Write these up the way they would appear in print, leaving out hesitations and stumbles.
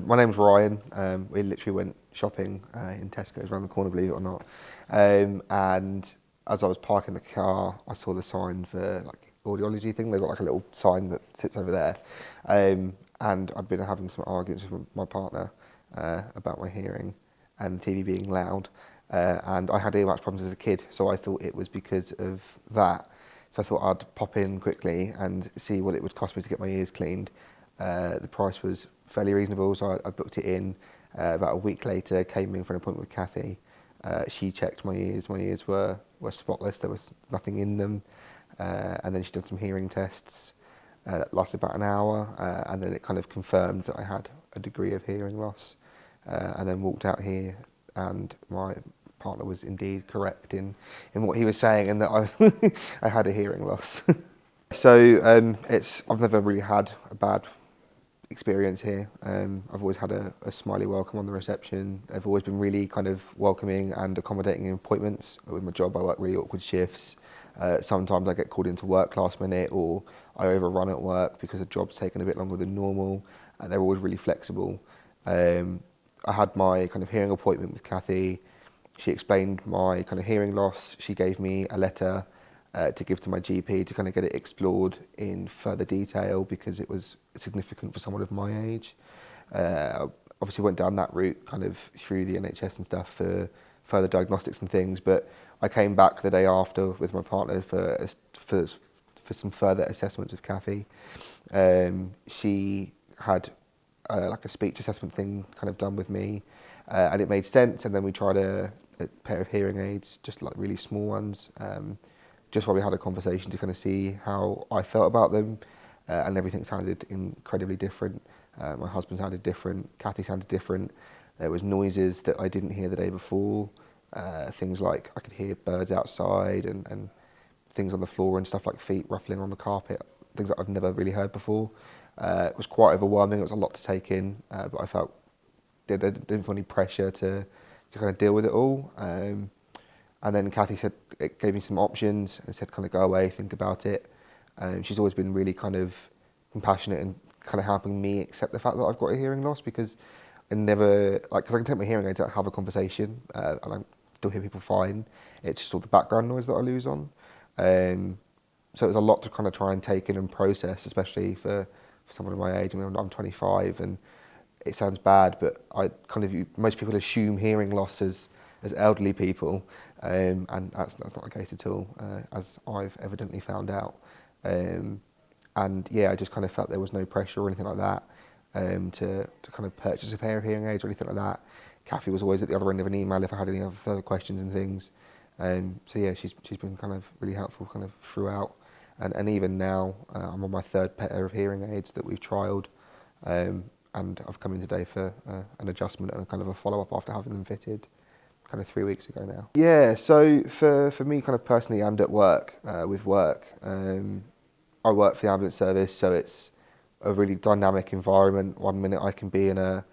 my name's Ryan. We literally went shopping in Tesco's around the corner, believe it or not. And as I was parking the car, I saw the sign for like audiology thing. They've got like a little sign that sits over there. And I'd been having some arguments with my partner about my hearing and the TV being loud. And I had earwax problems as a kid, so I thought it was because of that. So I thought I'd pop in quickly and see what it would cost me to get my ears cleaned. The price was fairly reasonable, so I booked it in. About a week later, came in for an appointment with Kathy. She checked my ears. My ears were spotless. There was nothing in them. And then she did some hearing tests. That lasted about an hour, and then it kind of confirmed that I had a degree of hearing loss. And then walked out here, and my partner was indeed correct in what he was saying, and that I had a hearing loss. So I've never really had a bad experience here. I've always had a smiley welcome on the reception. They've always been really kind of welcoming and accommodating in appointments. With my job, I work really awkward shifts. Sometimes I get called into work last minute, or I overrun at work because the job's taken a bit longer than normal. They're always really flexible. I had my kind of hearing appointment with Kathy. She explained my kind of hearing loss. She gave me a letter to give to my GP to kind of get it explored in further detail because it was significant for someone of my age. Obviously went down that route kind of through the NHS and stuff for further diagnostics and things, but I came back the day after with my partner for some further assessments with Kathy. She had like a speech assessment thing kind of done with me, and it made sense. And then we tried a pair of hearing aids, just like really small ones, just while we had a conversation to kind of see how I felt about them, and everything sounded incredibly different. My husband sounded different, Kathy sounded different. There was noises that I didn't hear the day before, things like I could hear birds outside and things on the floor and stuff like feet ruffling on the carpet, things that I've never really heard before. It was quite overwhelming, it was a lot to take in, but I felt I didn't feel any pressure to kind of deal with it all. And then Kathy said, it gave me some options and said kind of go away, think about it. She's always been really kind of compassionate and kind of helping me accept the fact that I've got a hearing loss, because I never, like, because I can take my hearing aids out, have a conversation, and I still hear people fine. It's just all the background noise that I lose on. So it was a lot to kind of try and take in and process, especially for someone of my age. I mean, I'm 25, and it sounds bad, but most people assume hearing loss as elderly people, and that's not the case at all, as I've evidently found out. And yeah, I just kind of felt there was no pressure or anything like that to kind of purchase a pair of hearing aids or anything like that. Kathy was always at the other end of an email if I had any other further questions and things. So yeah, she's been kind of really helpful kind of throughout. And even now, I'm on my third pair of hearing aids that we've trialled. And I've come in today for an adjustment and kind of a follow-up after having them fitted kind of 3 weeks ago now. Yeah, so for me kind of personally and at work, with work, I work for the ambulance service, so it's a really dynamic environment. One minute I can be in a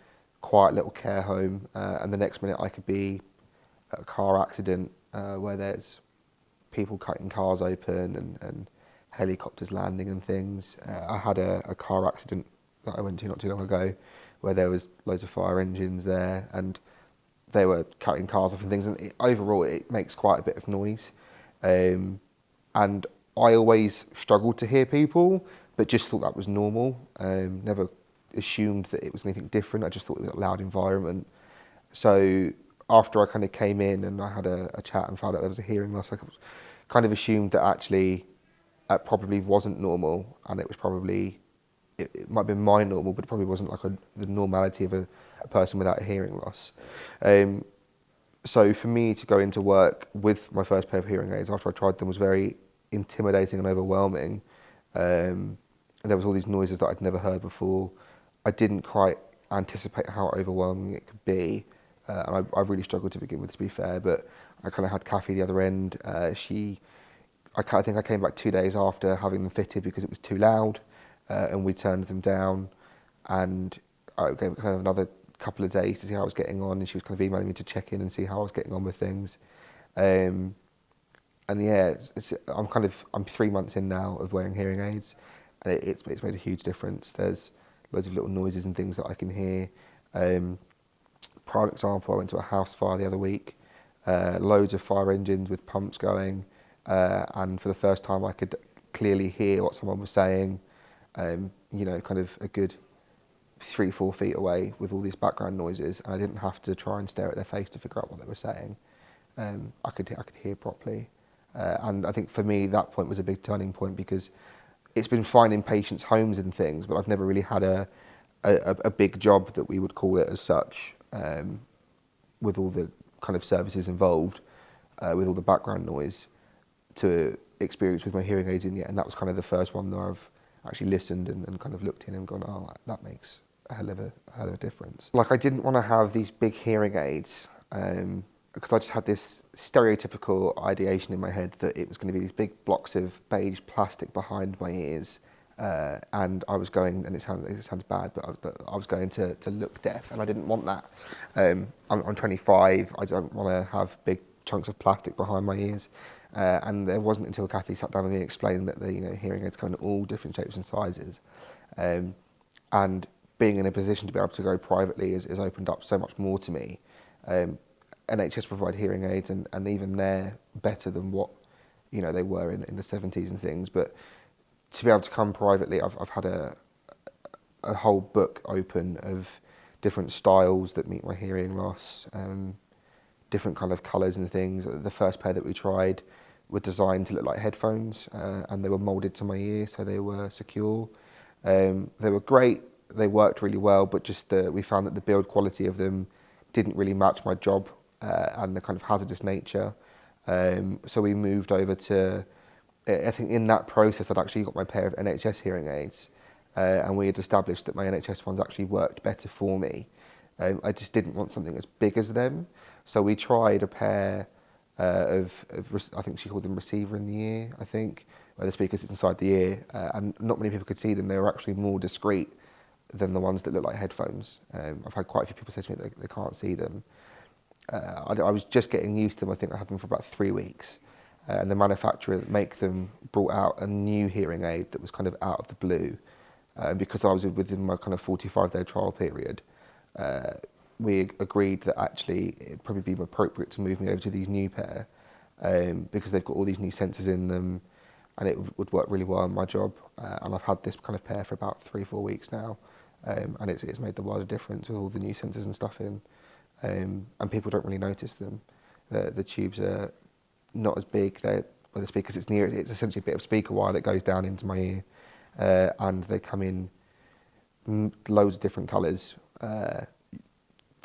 quiet little care home, and the next minute I could be at a car accident where there's people cutting cars open and helicopters landing and things. I had a car accident that I went to not too long ago where there was loads of fire engines there and they were cutting cars off and things, and overall it makes quite a bit of noise. And I always struggled to hear people, but just thought that was normal. Never assumed that it was anything different. I just thought it was a loud environment. So after I kind of came in and I had a chat and found out there was a hearing loss, I kind of assumed that actually that probably wasn't normal, and it was probably, it might have been my normal, but it probably wasn't like the normality of a person without a hearing loss. So for me to go into work with my first pair of hearing aids after I tried them was very intimidating and overwhelming. And there was all these noises that I'd never heard before. I didn't quite anticipate how overwhelming it could be. And I really struggled to begin with, to be fair, but I kind of had Kathy the other end. I think I came back 2 days after having them fitted because it was too loud, and we turned them down, and I gave kind of another couple of days to see how I was getting on, and she was kind of emailing me to check in and see how I was getting on with things. And yeah, I'm 3 months in now of wearing hearing aids, and it's made a huge difference. There's loads of little noises and things that I can hear. Prime example, I went to a house fire the other week, loads of fire engines with pumps going, and for the first time I could clearly hear what someone was saying, kind of a good 3-4 feet away with all these background noises, and I didn't have to try and stare at their face to figure out what they were saying. I could hear properly, and I think for me that point was a big turning point, because it's been fine in patients' homes and things, but I've never really had a big job that we would call it as such, with all the kind of services involved, with all the background noise, to experience with my hearing aids in yet, and that was kind of the first one that I've actually listened and kind of looked in and gone, oh, that makes a hell of a difference. Like, I didn't want to have these big hearing aids, because I just had this stereotypical ideation in my head that it was going to be these big blocks of beige plastic behind my ears, and I was going, and it sounds bad, but I was going to look deaf, and I didn't want that. I'm 25, I don't want to have big chunks of plastic behind my ears, and it wasn't until Kathy sat down with me and explained that the hearing aids come in all different shapes and sizes, and being in a position to be able to go privately has opened up so much more to me. NHS provide hearing aids, and even they're better than what they were in the 70s and things, but to be able to come privately, I've had a whole book open of different styles that meet my hearing loss, different kind of colours and things. The first pair that we tried were designed to look like headphones, and they were moulded to my ear, so they were secure. They were great, they worked really well, but just we found that the build quality of them didn't really match my job and the kind of hazardous nature. So we moved over to, I think in that process I'd actually got my pair of NHS hearing aids, and we had established that my NHS ones actually worked better for me. I just didn't want something as big as them, so we tried a pair of I think she called them receiver in the ear, I think, where the speaker sits inside the ear, and not many people could see them. They were actually more discreet than the ones that look like headphones. I've had quite a few people say to me that they can't see them. I was just getting used to them. I think I had them for about 3 weeks. And the manufacturer that make them brought out a new hearing aid that was kind of out of the blue. And because I was within my kind of 45-day trial period, we agreed that actually it'd probably be more appropriate to move me over to these new pair, because they've got all these new sensors in them, and it would work really well in my job. And I've had this kind of pair for about 3-4 weeks now, and it's made the world of difference with all the new sensors and stuff in. And people don't really notice them. The tubes are not as big. Where the speaker sits near it, it's essentially a bit of speaker wire that goes down into my ear, and they come in loads of different colours.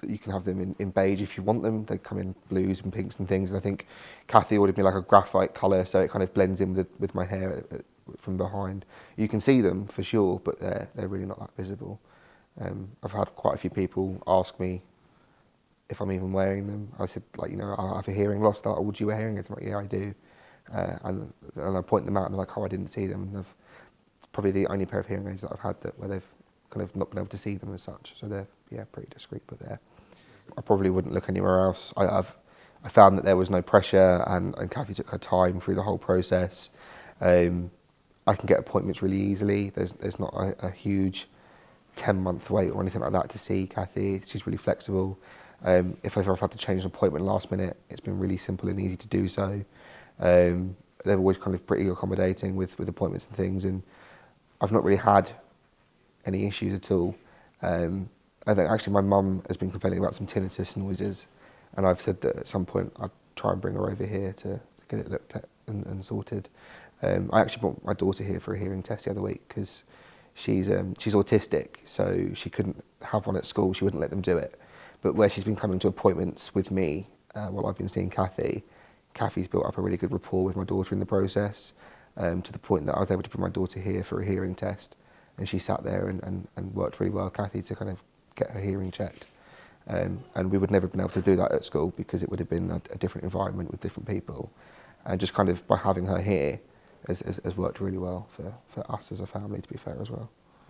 You can have them in beige if you want them. They come in blues and pinks and things. And I think Kathy ordered me like a graphite colour, so it kind of blends in with my hair from behind. You can see them for sure, but they're really not that visible. I've had quite a few people ask me if I'm even wearing them. I said, I have a hearing loss. They're like, would you wear hearing aids? I'm like, yeah, I do. And I point them out, and they're like, oh, I didn't see them. And it's probably the only pair of hearing aids that I've had where they've kind of not been able to see them as such. So they're pretty discreet, but I probably wouldn't look anywhere else. I found that there was no pressure, and Kathy took her time through the whole process. I can get appointments really easily. There's not a huge 10-month wait or anything like that to see Kathy. She's really flexible. If I've ever had to change an appointment last minute, it's been really simple and easy to do so. They're always kind of pretty accommodating with appointments and things, and I've not really had any issues at all. I think actually my mum has been complaining about some tinnitus noises, and I've said that at some point I'd try and bring her over here to get it looked at and sorted. I actually brought my daughter here for a hearing test the other week because she's autistic, so she couldn't have one at school. She wouldn't let them do it. But where she's been coming to appointments with me while I've been seeing Kathy's built up a really good rapport with my daughter in the process, to the point that I was able to bring my daughter here for a hearing test, and she sat there and worked really well, Kathy, to kind of get her hearing checked. And we would never have been able to do that at school because it would have been a different environment with different people. And just kind of by having her here has worked really well for us as a family, to be fair, as well.